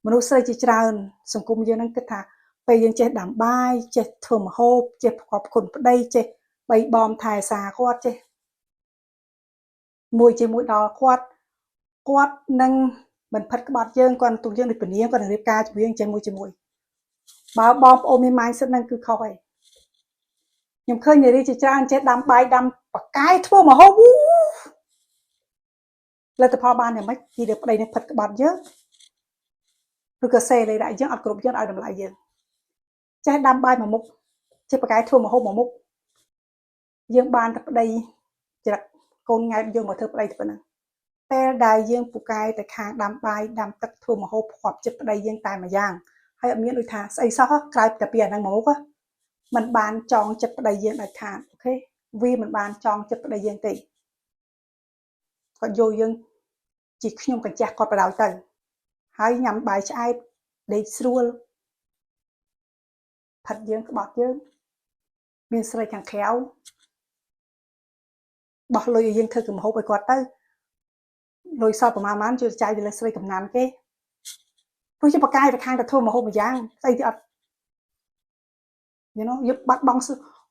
មនុស្សស្រីជាច្រើនសង្គមយើងហ្នឹងគិតថាពេលយើងចេះដាំបាយចេះធ្វើម្ហូបចេះផ្គប់ផ្គុនប្តីចេះបីបំថែសារគាត់ចេះមួយជាមួយដល់គាត់នឹងមិនផិតក្បត់យើងគាត់ទុកយើងដូចពនាងគាត់នឹងរៀបការជាមួយយើងចេះមួយបើបងប្អូនមាន mindset ហ្នឹងគឺខុសហើយខ្ញុំឃើញនារីជាច្រើនចេះដាំបាយដាំបកាយធ្វើម្ហូបលទ្ធផលបានយ៉ាងម៉េចពីប្តីនឹងផិតក្បត់យើងឬក៏សេលេដាក់យើងអត់គ្រប់យើងឲ្យតម្លៃយើងចេះដាំបាយមួយមុខចេះបកាយធ្វើម្ហូបមួយមុខយើងបានតែប្តីច្រឹកកូនង៉ែបយើងមកធ្វើប្តីទៅប៉ុណ្ណឹងពេលដែលយើងពូកែទៅខាងដាំបាយដាំទឹកធ្វើម្ហូបផ្គប់ចិត្តប្តីយើងតែមួយយ៉ាងហើយអត់មានដូចថាស្អីសោះក្រៅតែពីអាហ្នឹងមកមុខมันបានចងចិត្តប្តីយើងដាច់ខាតអូខេវាមិនបានចងចិត្តប្តីយើងទេគាត់យកយើងជាខ្ញុំកញ្ចាស់គាត់បដ ாய் ទៅហើយញ៉ាំបាយឆ្អែតដេកស្រួលផិតយើងក្បត់យើងមានស្រីខាងក្រៅបោះលុយឲ្យយើងធ្វើកំហូបឲ្យគាត់ទៅលុយសល់ប្រមាណជួយចាយទៅលើស្រីកំណានគេព្រោះជាបកាយទៅខាងទៅធ្វើម្ហូបមួយយ៉ាងស្អីទៀតអត់យើងបាត់បង់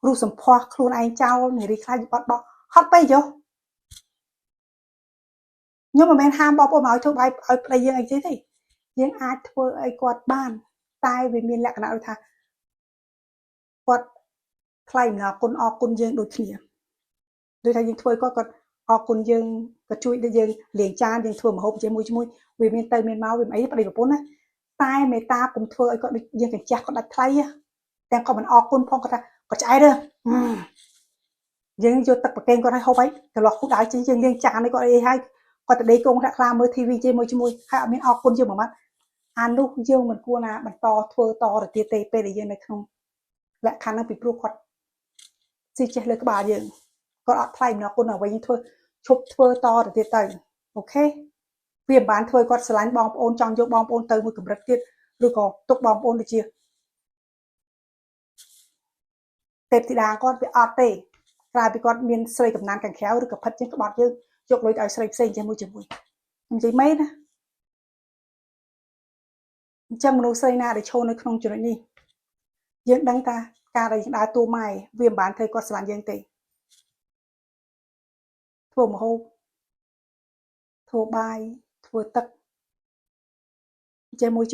រូបសម្ផស្សខ្លួនឯងចោលនារីខ្លាចបាត់បង់ហត់ពេកយោខ្ញុំមិនមែនហាមបងប្អូនមកឲ្យធ្វើបាយឲ្យប្តីយើងអីទេយើងអាចធ្វើអីគាត់បានតែវាមានលក្ខណៈដូចថាគាត់ថ្លៃអំណរគុណអរគុណយើងដូចគ្នាដូចថាយើងធ្វើគាត់អរគុណយើងគាត់ជួយដល់យើងលាងចានយើងធ្វើម្ហូបជាមួយវាមានទៅមានមកវាមិនអីប្តីប្រពន្ធណាតែមេត្តាកុំធ្វើឲ្យគាត់ដូចយើងកញ្ចាស់គាត់ដាច់ថ្លៃទាំងគាត់មិនអរគុណផងគាត់ថាគាត់ឆ្អែតយើងយកទឹកប្រគេនគាត់ឲ្យហូបអីកន្លោះគូដៅជិះយើងលាងចានឲ្យគាត់អីហើយគាត់ទៅដេកគង់ដាក់ខ្លាមើល TV ជាមួយហើយអត់មានអរគុណយើងមួយម៉ាត់អានោះយើងមិនគួរណាបន្តធ្វើតទៅទៀតទេពេលដែលយើងនៅក្នុងលក្ខខណ្ឌហ្នឹងពីព្រោះគាត់ស៊ីចេះលើក្បាលយើងគាត់អត់ថ្លៃអំណរគុណអ្វីយើងធ្វើឈប់ធ្វើតទៅទៀតទៅអូខេវាមិនបានធ្វើគាត់ស្រឡាញ់បងប្អូនចង់យកបងប្អូនទៅមួយកម្រិតទៀតឬក៏ទុកបងប្អូនដូចជាទេពធីតាគាត់វាអត់ទេក្រៅពីគាត់មានស្រីកំណានខាងក្រៅឬក៏ផិតជាងក្បត់យើងយកលុយទៅឲ្យស្រីផ្សេងជាមួយខ្ញុំនិយាយមែនណាអញ្ចឹងមនុស្សស្រីណាដែលឈរនៅក្នុងចំណុចនេះយើងដឹងថាការដែលយើងដើរតួម៉ែវាមិនបានធ្វើគាត់ស្រឡាញ់យើងទេធ្វើម្ហូបធ្វើបាយធ្វើទឹកជាមួយឥ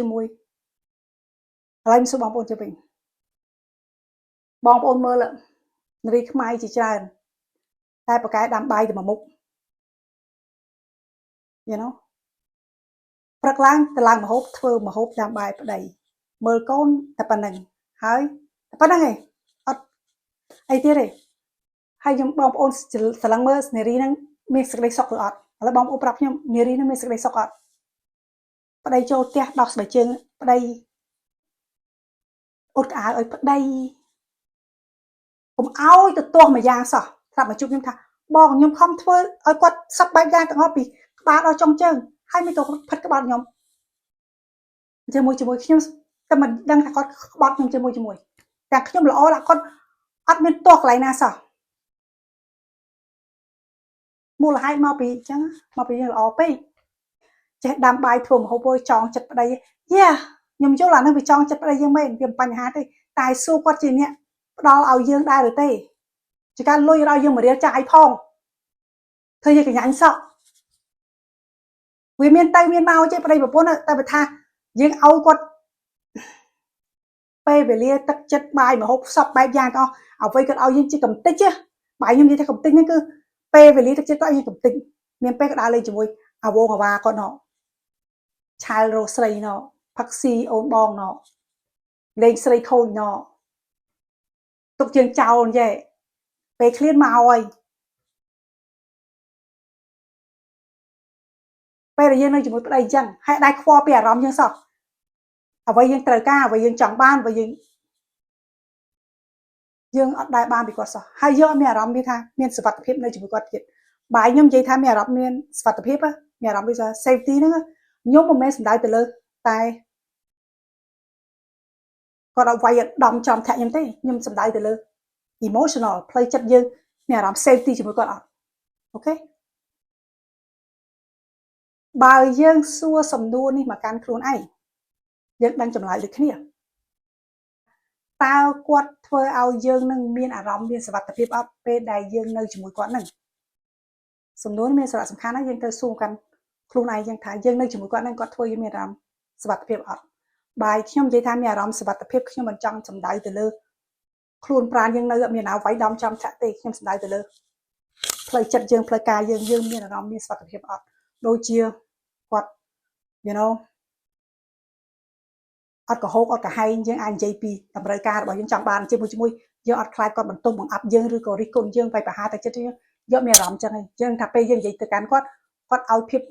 ឡូវខ្ញុំសួរបងប្អូនជិះវិញបងប្អូនមើលនារីខ្មែរជាច្រើនតែប្រកែដាំបាយទៅមួយមុខព្រឹកឡើងទៅឡើងម្ហូបធ្វើម្ហូបដាំបាយប្តីមើលកូនតែប៉ុណ្្នឹងហើយតែប៉ុណ្្នឹងឯងអត់អីទៀតទេហើយខ្ញុំបងប្អូនស្រឡឹងមើលនារីហ្នឹងមានសេចក្តីសុខឬអត់ឥឡូវបងប្អូនប្រាប់ខ្ញុំនារីហ្នឹងមានសេចក្តីសុខអត់ប្តីចូលផ្ទះដោះស្បែកជើងប្តីអ៊ុតក្អៅឲ្យប្តីកុំឲ្យទៅទាស់មួយយ៉ាងសោះស្រាប់មកជួបខ្ញុំថាបងខ្ញុំខំធ្វើឲ្យគាត់សប្បាយយ៉ាងទាំងអស់ពីក្បាលដល់ចុងជើងហើយមិនទៅផិតក្បត់ខ្ញុំជាមួយខ្ញុំតែមិនដឹងថាគាត់ក្បត់ខ្ញុំជាមួយតែខ្ញុំល្អឡាគាត់អត់មានទាស់កន្លែងណាសោះមូលហេតុមកពីអញ្ចឹងមកពីយើងល្អពេកចេះដាំបាយធ្វើម្ហូបចង់ចិត្តប្តីយ៉ាខ្ញុំយល់អានឹងវាចង់ចិត្តប្តីយើងមែនវាមិនបញ្ហាទេតែសួរគាត់ជាអ្នកផ្ដល់ឲ្យយើងដែរឬទេជាការលុយឲ្យយើងមករៀលចាយផងធ្វើយើងកញ្ញាញ់សក់វាមានទៅមានមកចេះប្តីប្រពន្ធតែបើថាយើងឲ្យគាត់ពេលវេលាទឹកចិត្តបាយម្ហូបសពបែបយ៉ាងទាំងអស់អ្វីគាត់ឲ្យយើងជាកំតិចបាយខ្ញុំនិយាយថាកំតិចហ្នឹងគឺពេលវេលាទឹកចិត្តគាត់ឲ្យយើងកំតិចមានពេលក៏ដើរលេងជាមួយអាវងអាវ៉ាគាត់ណោឆាលរស់ស្រីណោផឹកស៊ីអូនបងណោលេងស្រីខូចណោទុកជើងចោលយេពេលឃ្លានមកហើយពេលដែលយើងនៅជាមួយប្តីអញ្ចឹងហើយដែរខ្វល់ពីអារម្មណ៍យើងសោះអ្វីយើងត្រូវការអ្វីយើងចង់បានអ្វីយើងអត់ដែរបានពីគាត់សោះហើយយើងអត់មានអារម្មណ៍វាថាមានសុវត្ថិភាពនៅជាមួយគាត់ទៀតបាយខ្ញុំនិយាយថាមានអារម្មណ៍មានសុវត្ថិភាពមានអារម្មណ៍ដូចថា safety ហ្នឹងខ្ញុំមិនមែនសំដៅទៅលើតែគាត់ឲ្យវាយដំចំធាក់ខ្ញុំទេខ្ញុំសំដៅទៅលើ emotional ផ្លូវចិត្តយើងមានអារម្មណ៍ safety ជាមួយគាត់អត់អូខេបើយើងសួរសំណួរនេះមកកាន់ខ្លួនឯង យើងដឹងចម្លើយដូចគ្នាតើគាត់ធ្វើឲ្យយើងនឹងមានអារម្មណ៍មានសុវត្ថិភាពអត់ពេលដែលយើងនៅជាមួយគាត់នឹងសំណួរមានសារៈសំខាន់ណាស់យើងត្រូវសួរកាន់ខ្លួនឯងយ៉ាងថាយើងនៅជាមួយគាត់នឹងគាត់ធ្វើយើងមានអារម្មណ៍សុវត្ថិភាពអត់បាយខ្ញុំនិយាយថាមានអារម្មណ៍សុវត្ថិភាពខ្ញុំមិនចង់សំដៅទៅលើខ្លួនប្រាណយើងនៅអត់មានអ្វីដំចំចាក់ទេខ្ញុំសំដៅទៅលើផ្លូវចិត្តយើងផ្លូវកាយយើងមានអារម្មណ៍មានសុវត្ថិភាពអត់ដូចជាគាត់ you know អត់កុហកអត់កាហែងយើងអាចនិយាយពីតម្រូវការរបស់យើងចង់បានជាមួយយើងអត់ខ្លាចគាត់បន្ទោសបង្អាប់យើងឬក៏រិះគន់យើងបែបប្រហារតែចិត្តយើងយកមានអារម្មណ៍ចឹងយើងថាពេលយើងនិយាយទៅកាន់គាត់ឲ្យភាព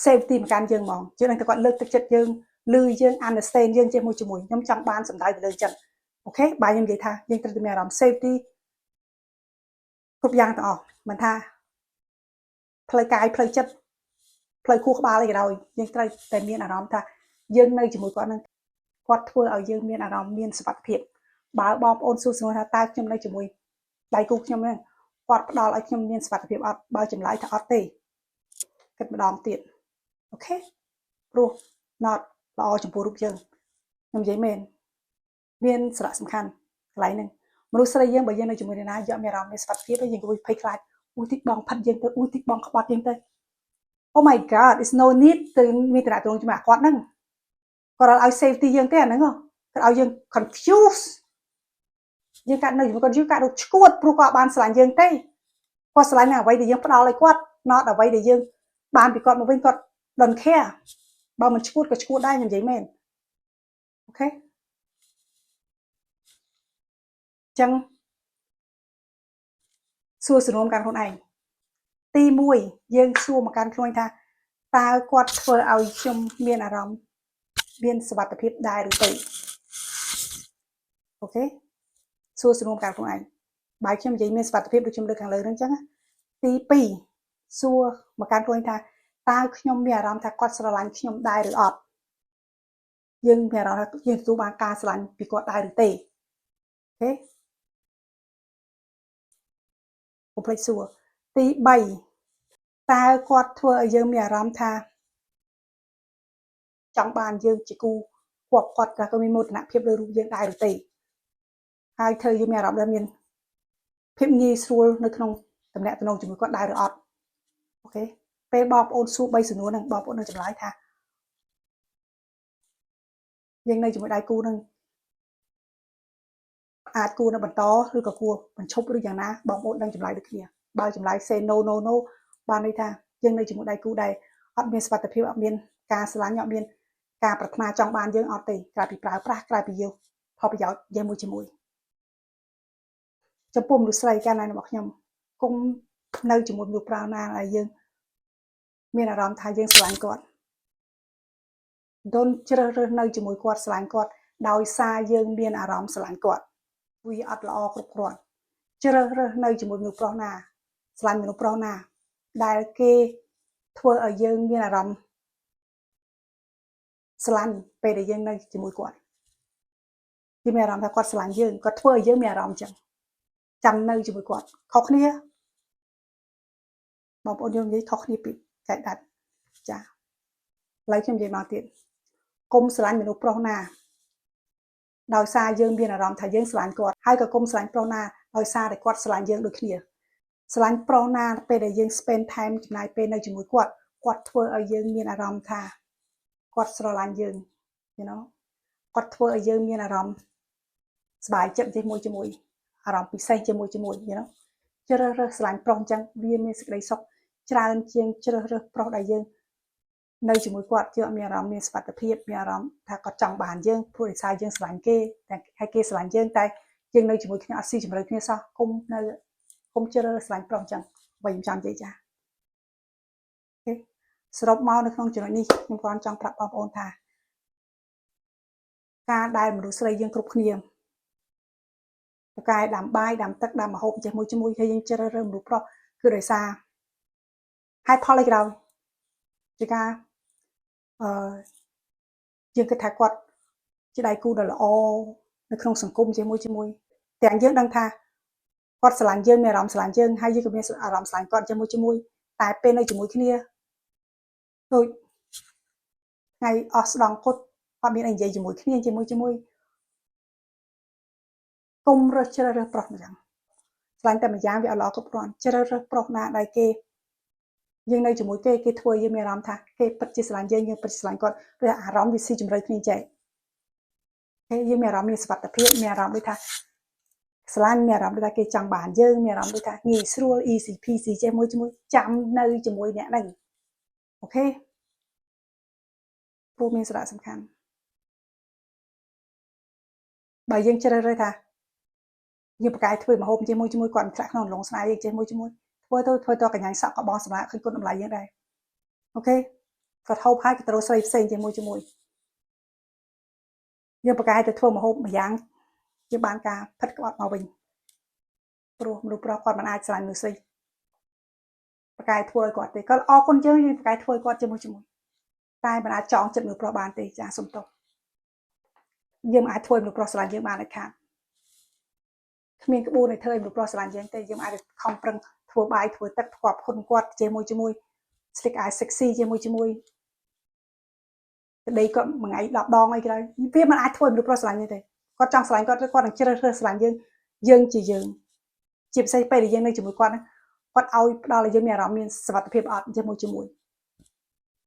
safety មកកាន់យើងហ្មងយើងនឹងតែគាត់លើកទឹកចិត្តយើងលឺយើង understand យើងជាមួយខ្ញុំចង់បានសម្ដៅទៅលើចឹងអូខេបាទខ្ញុំនិយាយថាយើងត្រូវតែមានអារម្មណ៍ safety គ្រប់យ៉ាងទាំងអស់មិនថាផ្លូវកាយផ្លូវចិត្តផ្លូវខួរក្បាលអីក៏ដោយយើងត្រូវតែមានអារម្មណ៍ថាយើងនៅជាមួយគាត់នឹងគាត់ធ្វើឲ្យយើងមានអារម្មណ៍មានសុវត្ថិភាពបើបងប្អូនសួរសំណួរថាតើខ្ញុំនៅជាមួយដៃគូខ្ញុំហ្នឹងគាត់ផ្ដល់ឲ្យខ្ញុំមានសុវត្ថិភាពអត់បើចម្លើយថាអត់ទេគិតម្ដងទៀតអូខេព្រោះ not ល្អចំពោះរូបយើងខ្ញុំនិយាយមែនមានសារៈសំខាន់កន្លែងហ្នឹងមនុស្សស្រីយើងបើយើងនៅជាមួយអ្នកណាយកមានអារម្មណ៍មានសុវត្ថិភាពយើងគួរភ័យខ្លាចអូតិចបងផាត់យើងទៅអូតិចបងក្បត់យើងទៅ Oh my god it's no need ទៅមានតំណែងជាមួយគាត់ហ្នឹងគាត់ឲ្យ safety យើងទេអាហ្នឹងគាត់ឲ្យយើង confuse យើងកាត់នៅជាមួយគាត់យើងកាត់ដូចឈួតព្រោះគាត់បានស្រឡាញ់យើងទេគាត់ស្រឡាញ់អ្វីដែលយើងផ្ដល់ឲ្យគាត់ not អ្វីដែលយើងបានពីគាត់មកវិញគាត់ don't care បើមិនឈួតក៏ឈួតដែរខ្ញុំនិយាយមែនអូខេចឹងសួរសំណួរកាន់ខ្លួនឯងទី1យើងសួរមកកាន់ខ្លួនថាតើគាត់ធ្វើឲ្យខ្ញុំមានអារម្មណ៍មានសុវត្ថិភាពដែរឬទេអូខេសួរសំណួរកាន់ខ្លួនឯងបើខ្ញុំនិយាយមានសុវត្ថិភាពដូចខ្ញុំលើកខាងលើហ្នឹងចឹងទី2សួរមកកាន់ខ្លួនថាតើខ្ញុំមានអារម្មណ៍ថាគាត់ស្រឡាញ់ខ្ញុំដែរឬអត់យើងមានអារម្មណ៍ថាយើងទទួលបានការស្រឡាញ់ពីគាត់ដែរឬទេអូខេកុំភ្លេចសួរទី3តើគាត់ធ្វើឲ្យយើងមានអារម្មណ៍ថាចង់បានយើងជាគូគាត់ក៏មានមោទនភាពលើរូបយើងដែរឬទេហើយធ្វើយើងមានអារម្មណ៍ថាមានភាពងាយស្រួលនៅក្នុងតំណែងជាមួយគាត់ដែរឬអត់អូខេពេលបងប្អូនសួរ3សំណួរហ្នឹងបងប្អូននឹងចម្លើយថាយើងនៅជាមួយដៃគូនឹងអាចគួរនៅបន្តឬក៏គួរបញ្ឈប់ឬយ៉ាងណាបងប្អូននឹងចម្លើយដូចគ្នាបើចម្លើយ say no បានន័យថាយើងនៅជាមួយដៃគូដែរអត់មានសុវត្ថិភាពអត់មានការស្រឡាញ់អត់មានការប្រាថ្នាចង់បានយើងអត់ទេក្រៅពីប្រើប្រាស់ក្រៅពីយកផលប្រយោជន៍យើងជាមួយចំពោះមនុស្សស្រីកាលណារបស់ខ្ញុំគុំនៅជាមួយមនុស្សប្រាណាដែលយើងមានអារម្មណ៍ថាយើងស្រឡាញ់គាត់ដូនជ្រើសរើសនៅជាមួយគាត់ស្រឡាញ់គាត់ដោយសារយើងមានអារម្មណ៍ស្រឡាញ់គាត់វាអត់ល្អគ្រប់គ្រាន់ជ្រើសរើសនៅជាមួយមនុស្សប្រុសណាស្រឡាញ់មនុស្សប្រុសណាដែលគេធ្វើឲ្យយើងមានអារម្មណ៍ស្រឡាញ់ពេលដែលយើងនៅជាមួយគាត់គេមានអារម្មណ៍ថាគាត់ស្រឡាញ់យើងគាត់ធ្វើឲ្យយើងមានអារម្មណ៍ចឹងចាំនៅជាមួយគាត់ខុសគ្នាបងប្អូនយើងនិយាយខុសគ្នាពីចែកដាច់ចាឥឡូវខ្ញុំនិយាយមកទៀតគុំស្រឡាញ់មនុស្សប្រុសណាដោយសារយើងមានអារម្មណ៍ថាយើងស្រឡាញ់គាត់ហើយក៏គុំស្រឡាញ់ប្រុសណាដោយសារតែគាត់ស្រឡាញ់យើងដូចគ្នាស្រឡាញ់ប្រុសណាពេលដែលយើង spend time ចំណាយពេលនៅជាមួយគាត់ធ្វើឲ្យយើងមានអារម្មណ៍ថាគាត់ស្រឡាញ់យើង you know គាត់ធ្វើឲ្យយើងមានអារម្មណ៍សប្បាយចិត្តជាមួយអារម្មណ៍ពិសេសជាមួយ you know ជ្រើសរើសស្រឡាញ់ប្រុសអញ្ចឹងវាមានសេចក្តីសុខច្រើនជាងជ្រើសរើសប្រុសដែលយើងនៅជាមួយគាត់យើងមានអារម្មណ៍មានសុវត្ថិភាពមានអារម្មណ៍ថាគាត់ចង់បានយើងព្រោះដោយសារយើងស្រឡាញ់គេតែហើយគេស្រឡាញ់យើងតែយើងនៅជាមួយគ្នាអត់ស៊ីជម្រៅគ្នាសោះគុំជ្រើសរើសស្រឡាញ់ប្រុសអញ្ចឹងវិញខ្ញុំចាំនិយាយចាអូខេសរុបមកនៅក្នុងចំណុចនេះខ្ញុំគាត់ចង់ប្រាប់បងប្អូនថាការដែលមនុស្សស្រីយើងគ្រប់គ្នាប្រកែដាំបាយដាំទឹកដាំម្ហូបជាមួយហើយយើងជ្រើសរើសមនុស្សប្រុសគឺដោយសារហេតុផលអីក៏ដោយជាការយើងគិតថាគាត់ជាដៃគូដ៏ល្អនៅក្នុងសង្គមជាមួយទាំងយើងដឹងថាគាត់ស្រឡាញ់យើងមានអារម្មណ៍ស្រឡាញ់យើងហើយយើងក៏មានអារម្មណ៍ស្រឡាញ់គាត់ជាមួយតែពេលនៅជាមួយគ្នាដូចថ្ងៃ ថ្ងៃអស់ស្ដង់ពុតអត់មានអីនិយាយជាមួយគ្នាជាមួយគុំរើសជ្រើសរើសប្រុសអញ្ចឹងស្លាញ់តែម្យ៉ាងវាអត់ល្អគ្រប់គ្រាន់ជ្រើសរើសប្រុសណាដែលគេយើងនៅជាមួយគេធ្វើយើងមានអារម្មណ៍ថាគេពិតជាស្រឡាញ់យើងពិតជាស្រឡាញ់គាត់ឬអារម្មណ៍វាស៊ីជម្រៅគ្នាចេះគេយើងមានអារម្មណ៍មានសុវត្ថិភាពមានអារម្មណ៍ដូចថាស្រឡាញ់មានអារម្មណ៍ដូចថាគេចង់បានយើងមានអារម្មណ៍ដូចថាងាយស្រួល easy peasy ចេះមួយចាំនៅជាមួយអ្នកហ្នឹងអូខេព្រោះមានសារៈសំខាន់បើយើងជ្រើសរើសថាយើងប្រកែកធ្វើម្ហូបជាមួយគាត់ឆ្លាក់ក្នុងលងស្នេហ៍យើងជាមួយធ្វើទៅកញ្ញាសក់ក៏បងសម្រាប់ឃើញគុណតម្លៃយើងដែរអូខេគាត់ហូបហើយក៏ត្រូវស្រីផ្សេងជាមួយយើងប្រកែកទៅធ្វើម្ហូបម្យ៉ាងយើងបានការផិតក្បត់មកវិញព្រោះមនុស្សប្រុសគាត់មិនអាចស្រឡាញ់មនុស្សស្រីប្រកែកធ្វើឲ្យគាត់ទេគាត់អរគុណយើងប្រកែកធ្វើឲ្យគាត់ជាមួយតែមិនអាចចងចិត្តមនុស្សប្រុសបានទេចាសុំទោសយើងមិនអាចធ្វើមនុស្សប្រុសស្រឡាញ់យើងបានទេខាតគ្មានក្បួនឲ្យធ្វើឲ្យមនុស្សប្រុសស្រឡាញ់យើងទេយើងអាចខំប្រឹងធ្វើបាយធ្វើទឹកផ្គប់ហ៊ុនគាត់ជាមួយស្លៀកអាវ sexy ជាមួយក្តីគាត់មួយថ្ងៃ10ដងអីក៏ដោយវាមិនអាចធ្វើមនុស្សប្រុសស្រឡាញ់ទេគាត់ចង់ស្រឡាញ់គាត់នឹងជ្រើសរើសស្រឡាញ់យើងជាពិសេសពេលដែលយើងនៅជាមួយគាត់គាត់ឲ្យផ្ដល់ឲ្យយើងមានអារម្មណ៍មានសុវត្ថិភាពអត់ជាមួយ